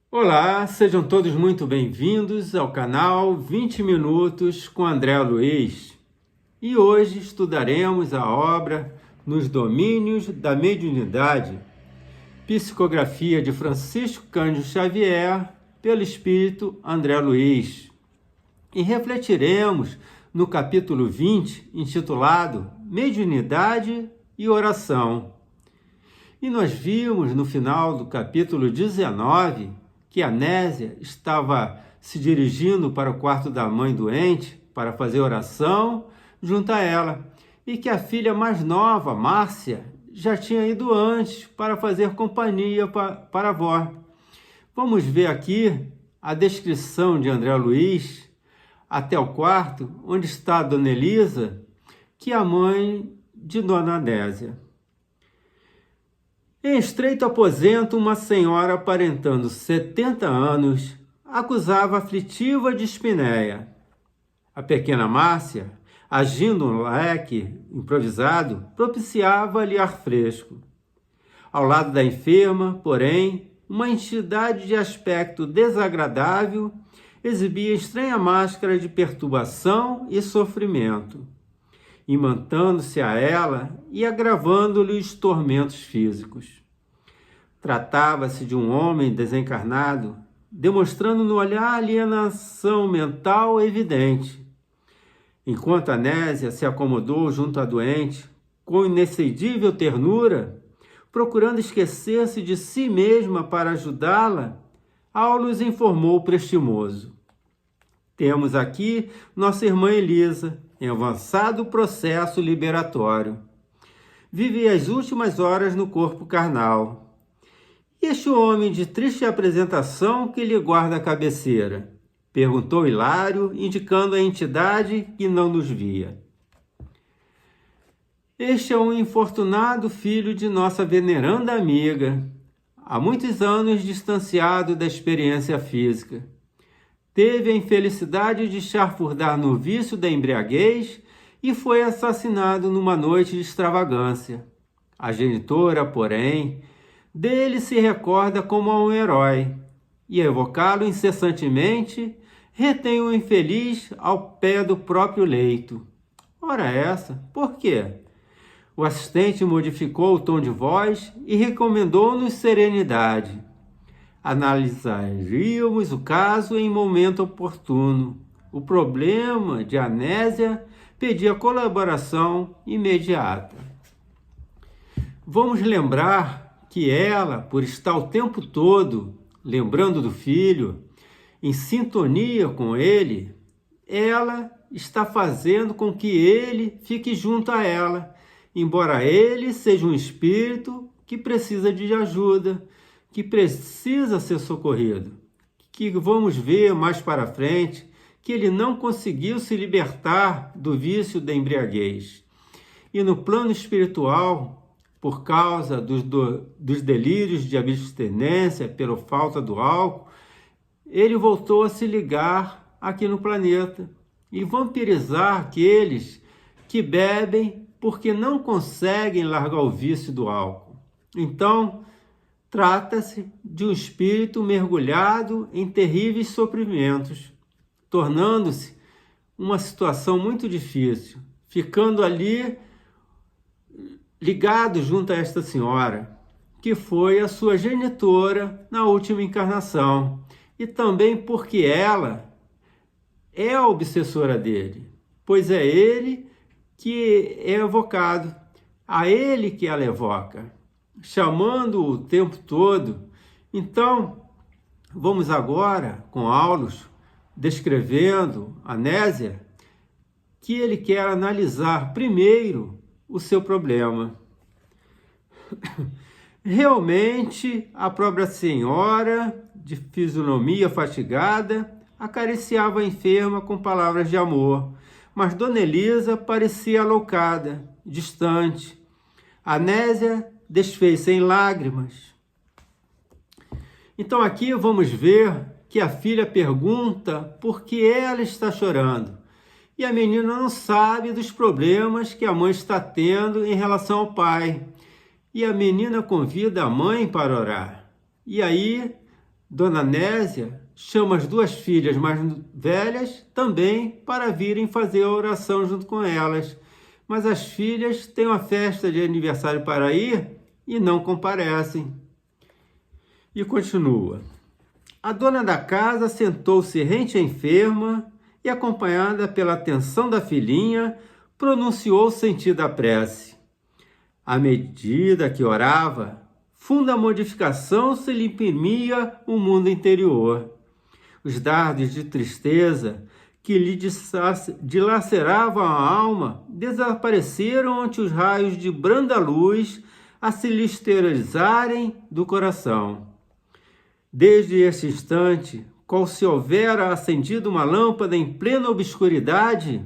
Olá, sejam todos muito bem-vindos ao canal 20 Minutos com André Luiz. E hoje estudaremos a obra Nos Domínios da Mediunidade, psicografia de Francisco Cândido Xavier, pelo espírito André Luiz. E refletiremos no capítulo 20, intitulado Mediunidade e Oração. E nós vimos no final do capítulo 19 que Anésia estava se dirigindo para o quarto da mãe doente para fazer oração junto a ela, e que a filha mais nova, Márcia, já tinha ido antes para fazer companhia para a avó. Vamos ver aqui a descrição de André Luiz até o quarto, onde está a Dona Elisa, que é a mãe de Dona Anésia. Em estreito aposento, uma senhora aparentando 70 anos acusava aflitiva dispneia. A pequena Márcia, agindo um leque improvisado, propiciava-lhe ar fresco. Ao lado da enferma, porém, uma entidade de aspecto desagradável exibia estranha máscara de perturbação e sofrimento, imantando-se a ela e agravando-lhe os tormentos físicos. Tratava-se de um homem desencarnado, demonstrando no olhar alienação mental evidente. Enquanto Anésia se acomodou junto à doente, com inexcedível ternura, procurando esquecer-se de si mesma para ajudá-la, Aulus informou prestimoso: temos aqui nossa irmã Elisa, em avançado processo liberatório. Vive as últimas horas no corpo carnal. E este homem de triste apresentação que lhe guarda a cabeceira? Perguntou Hilário, indicando a entidade que não nos via. Este é um infortunado filho de nossa veneranda amiga, há muitos anos distanciado da experiência física. Teve a infelicidade de chafurdar no vício da embriaguez e foi assassinado numa noite de extravagância. A genitora, porém, dele se recorda como a um herói, e evocá-lo incessantemente retém o infeliz ao pé do próprio leito. Ora essa, por quê? O assistente modificou o tom de voz e recomendou-nos serenidade. Analisaríamos o caso em momento oportuno. O problema de Anésia pedia colaboração imediata. Vamos lembrar que ela, por estar o tempo todo lembrando do filho, em sintonia com ele, ela está fazendo com que ele fique junto a ela, embora ele seja um espírito que precisa de ajuda, que precisa ser socorrido, que vamos ver mais para frente que ele não conseguiu se libertar do vício da embriaguez. E no plano espiritual, por causa dos delírios de abstinência pela falta do álcool, ele voltou a se ligar aqui no planeta e vampirizar aqueles que bebem porque não conseguem largar o vício do álcool. Então, trata-se de um espírito mergulhado em terríveis sofrimentos, tornando-se uma situação muito difícil, ficando ali ligado junto a esta senhora, que foi a sua genitora na última encarnação, e também porque ela é a obsessora dele, pois é ele que é evocado, a ele que ela evoca, chamando-o o tempo todo. Então, vamos agora com Aulus, descrevendo Anésia, que ele quer analisar primeiro o seu problema. Realmente, a própria senhora, de fisionomia fatigada, acariciava a enferma com palavras de amor, mas Dona Elisa parecia alocada, distante. Anésia desfez-se em lágrimas. Então aqui vamos ver que a filha pergunta por que ela está chorando. E a menina não sabe dos problemas que a mãe está tendo em relação ao pai. E a menina convida a mãe para orar. E aí Dona Nésia chama as duas filhas mais velhas também para virem fazer a oração junto com elas. Mas as filhas têm uma festa de aniversário para ir e não comparecem. E continua. A dona da casa sentou-se rente à enferma e, acompanhada pela atenção da filhinha, pronunciou sentida a prece. À medida que orava, funda modificação se lhe imprimia o mundo interior. Os dardos de tristeza que lhe dilaceravam a alma desapareceram ante os raios de branda luz a se lhe esterilizarem do coração. Desde esse instante, qual se houvera acendido uma lâmpada em plena obscuridade,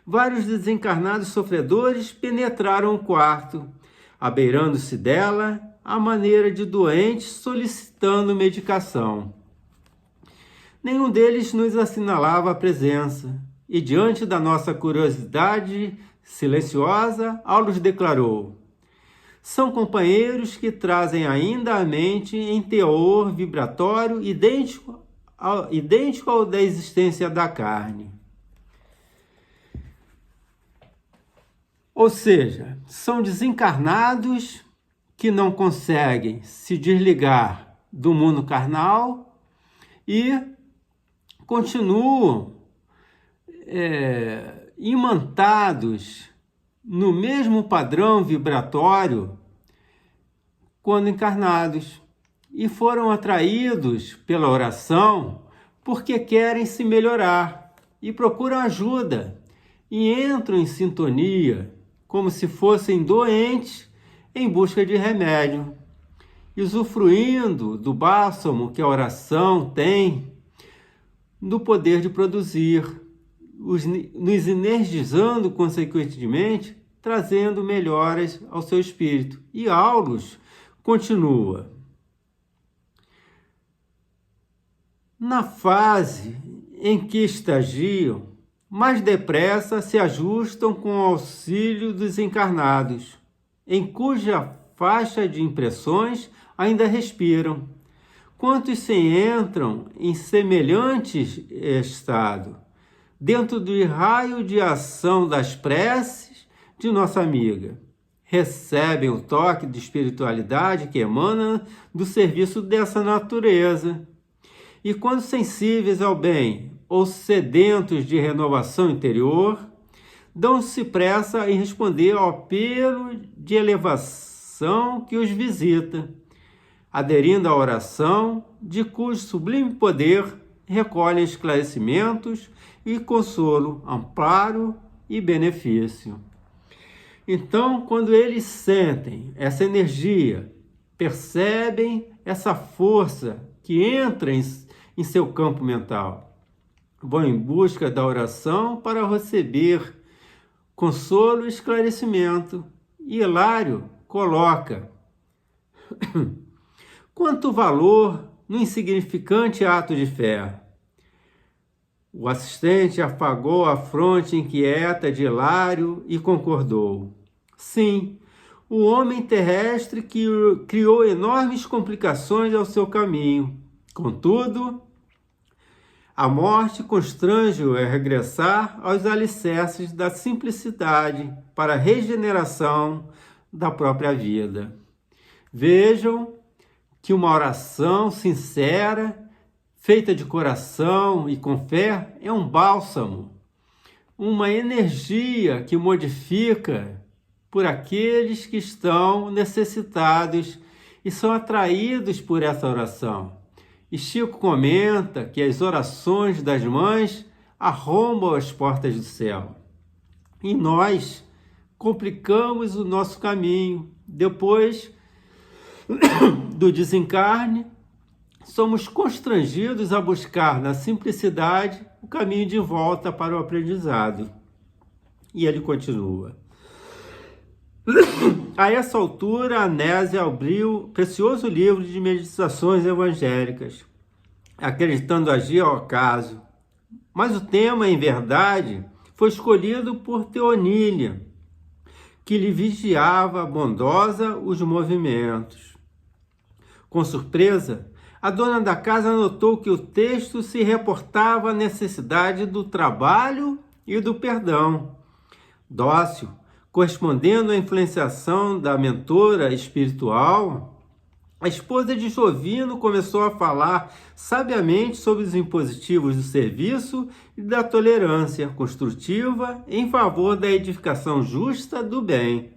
vários desencarnados sofredores penetraram o quarto, abeirando-se dela à maneira de doentes solicitando medicação. Nenhum deles nos assinalava a presença, e diante da nossa curiosidade silenciosa, Aulus declarou: são companheiros que trazem ainda à mente em teor vibratório idêntico ao da existência da carne. Ou seja, são desencarnados que não conseguem se desligar do mundo carnal e continuam imantados no mesmo padrão vibratório quando encarnados, e foram atraídos pela oração porque querem se melhorar e procuram ajuda e entram em sintonia como se fossem doentes em busca de remédio, usufruindo do bálsamo que a oração tem, do poder de produzir, nos energizando consequentemente, trazendo melhoras ao seu espírito. E Aulus continua. Na fase em que estagiam, mais depressa se ajustam com o auxílio dos encarnados, em cuja faixa de impressões ainda respiram. Quantos se entram em semelhante estado, dentro do raio de ação das preces de nossa amiga, recebem o toque de espiritualidade que emana do serviço dessa natureza. E quando sensíveis ao bem ou sedentos de renovação interior, dão-se pressa em responder ao apelo de elevação que os visita, aderindo à oração de cujo sublime poder recolhem esclarecimentos e consolo, amparo e benefício. Então, quando eles sentem essa energia, percebem essa força que entra em seu campo mental, vão em busca da oração para receber consolo e esclarecimento. E Hilário coloca: quanto valor no insignificante ato de fé! O assistente afagou a fronte inquieta de Hilário e concordou. Sim, o homem terrestre que criou enormes complicações ao seu caminho. Contudo, a morte constrange-o a regressar aos alicerces da simplicidade para a regeneração da própria vida. Vejam que uma oração sincera, feita de coração e com fé, é um bálsamo, uma energia que modifica por aqueles que estão necessitados e são atraídos por essa oração. E Chico comenta que as orações das mães arrombam as portas do céu. E nós complicamos o nosso caminho. Depois do desencarne, somos constrangidos a buscar na simplicidade o caminho de volta para o aprendizado. E ele continua. A essa altura, a Nésia abriu o precioso livro de meditações evangélicas, acreditando agir ao acaso. Mas o tema, em verdade, foi escolhido por Teonília, que lhe vigiava bondosa os movimentos. Com surpresa, A dona da casa notou que o texto se reportava à necessidade do trabalho e do perdão. Dócil, correspondendo à influenciação da mentora espiritual, a esposa de Jovino começou a falar sabiamente sobre os impositivos do serviço e da tolerância construtiva em favor da edificação justa do bem.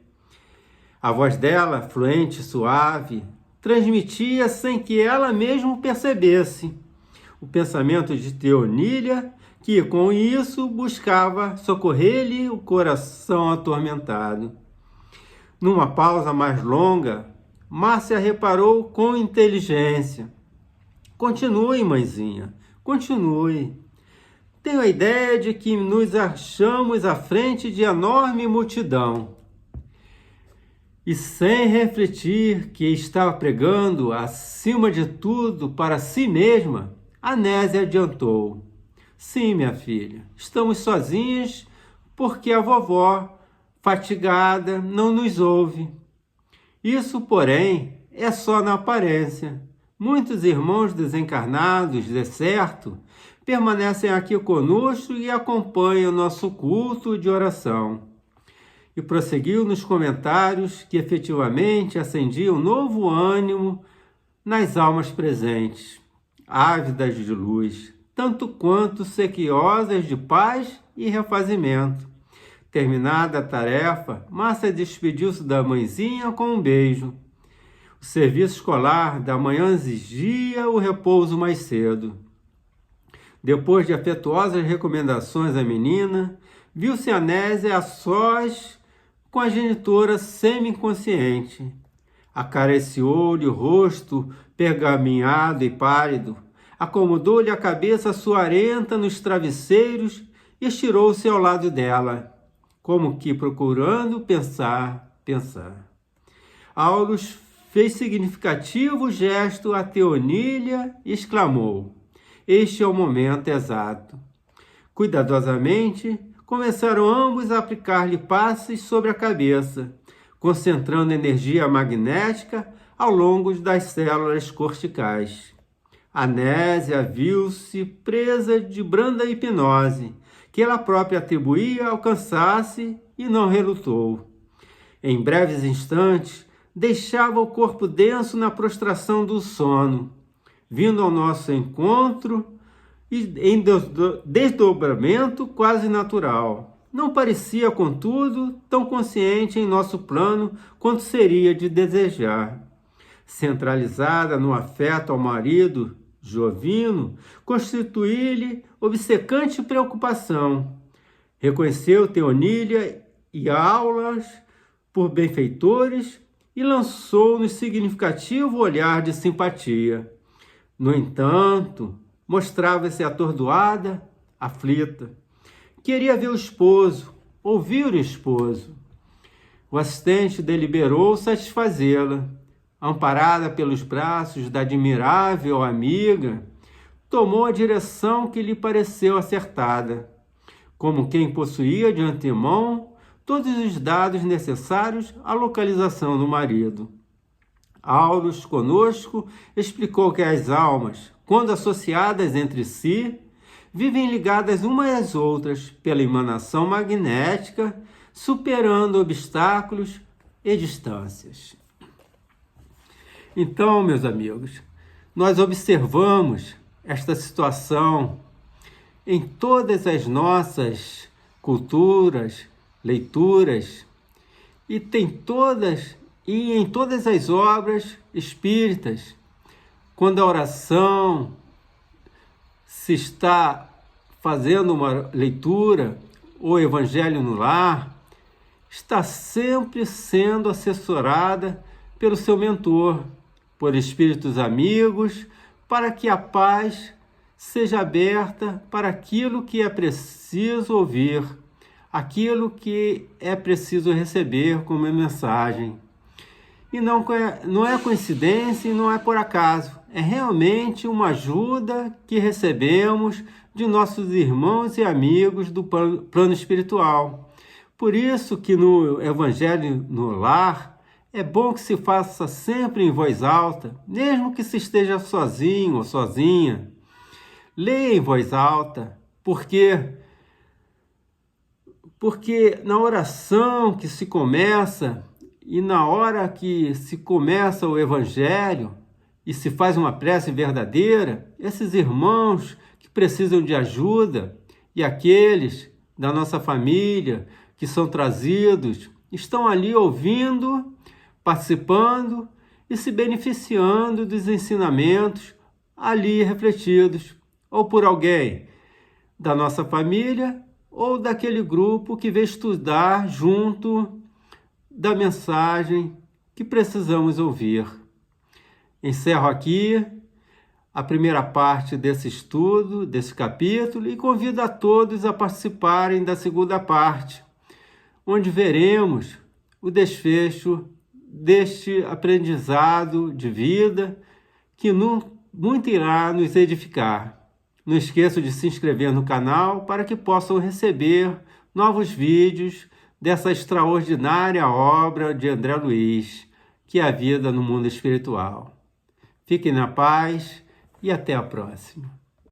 A voz dela, fluente e suave, transmitia sem que ela mesma percebesse o pensamento de Teonília, que com isso buscava socorrer-lhe o coração atormentado. Numa pausa mais longa, Márcia reparou com inteligência. Continue, mãezinha, continue. Tenho a ideia de que nos achamos à frente de enorme multidão. E sem refletir que estava pregando, acima de tudo, para si mesma, Anésia adiantou. Sim, minha filha, estamos sozinhas porque a vovó, fatigada, não nos ouve. Isso, porém, é só na aparência. Muitos irmãos desencarnados, de certo, permanecem aqui conosco e acompanham nosso culto de oração. E prosseguiu nos comentários que efetivamente acendia um novo ânimo nas almas presentes, ávidas de luz, tanto quanto sequiosas de paz e refazimento. Terminada a tarefa, Márcia despediu-se da mãezinha com um beijo. O serviço escolar da manhã exigia o repouso mais cedo. Depois de afetuosas recomendações à menina, viu-se Anésia a sós com a genitora semi-inconsciente. Acariciou-lhe o rosto pergaminhado e pálido, acomodou-lhe a cabeça suarenta nos travesseiros e estirou-se ao lado dela, como que procurando pensar. Aulus fez significativo gesto a Teonília e exclamou: este é o momento exato. Cuidadosamente, começaram ambos a aplicar-lhe passes sobre a cabeça, concentrando energia magnética ao longo das células corticais. Anésia viu-se presa de branda hipnose, que ela própria atribuía ao cansaço e não relutou. Em breves instantes, deixava o corpo denso na prostração do sono, vindo ao nosso encontro e em desdobramento quase natural. Não parecia, contudo, tão consciente em nosso plano quanto seria de desejar. Centralizada no afeto ao marido, Jovino, constituía-lhe obcecante preocupação. Reconheceu Teonília e Aulas por benfeitores e lançou-nos significativo olhar de simpatia. No entanto, mostrava-se atordoada, aflita. Queria ver o esposo, ouvir o esposo. O assistente deliberou satisfazê-la. Amparada pelos braços da admirável amiga, tomou a direção que lhe pareceu acertada, como quem possuía de antemão todos os dados necessários à localização do marido. Aulus, conosco, explicou que as almas, quando associadas entre si, vivem ligadas umas às outras pela emanação magnética, superando obstáculos e distâncias. Então, meus amigos, nós observamos esta situação em todas as nossas culturas, leituras, e em todas as obras espíritas, quando a oração se está fazendo uma leitura, o Evangelho no Lar, está sempre sendo assessorada pelo seu mentor, por espíritos amigos, para que a paz seja aberta para aquilo que é preciso ouvir, aquilo que é preciso receber como mensagem. E não é coincidência e não é por acaso, é realmente uma ajuda que recebemos de nossos irmãos e amigos do plano espiritual. Por isso que no Evangelho no Lar É bom que se faça sempre em voz alta, mesmo que se esteja sozinho ou sozinha. Leia em voz alta, porque na oração que se começa e na hora que se começa o Evangelho e se faz uma prece verdadeira, esses irmãos que precisam de ajuda e aqueles da nossa família que são trazidos estão ali ouvindo, participando e se beneficiando dos ensinamentos ali refletidos, ou por alguém da nossa família ou daquele grupo que veio estudar junto da mensagem que precisamos ouvir. Encerro aqui a primeira parte desse estudo, desse capítulo, e convido a todos a participarem da segunda parte, onde veremos o desfecho deste aprendizado de vida que muito irá nos edificar. Não esqueça de se inscrever no canal para que possam receber novos vídeos dessa extraordinária obra de André Luiz, que é a vida no mundo espiritual. Fiquem na paz e até a próxima.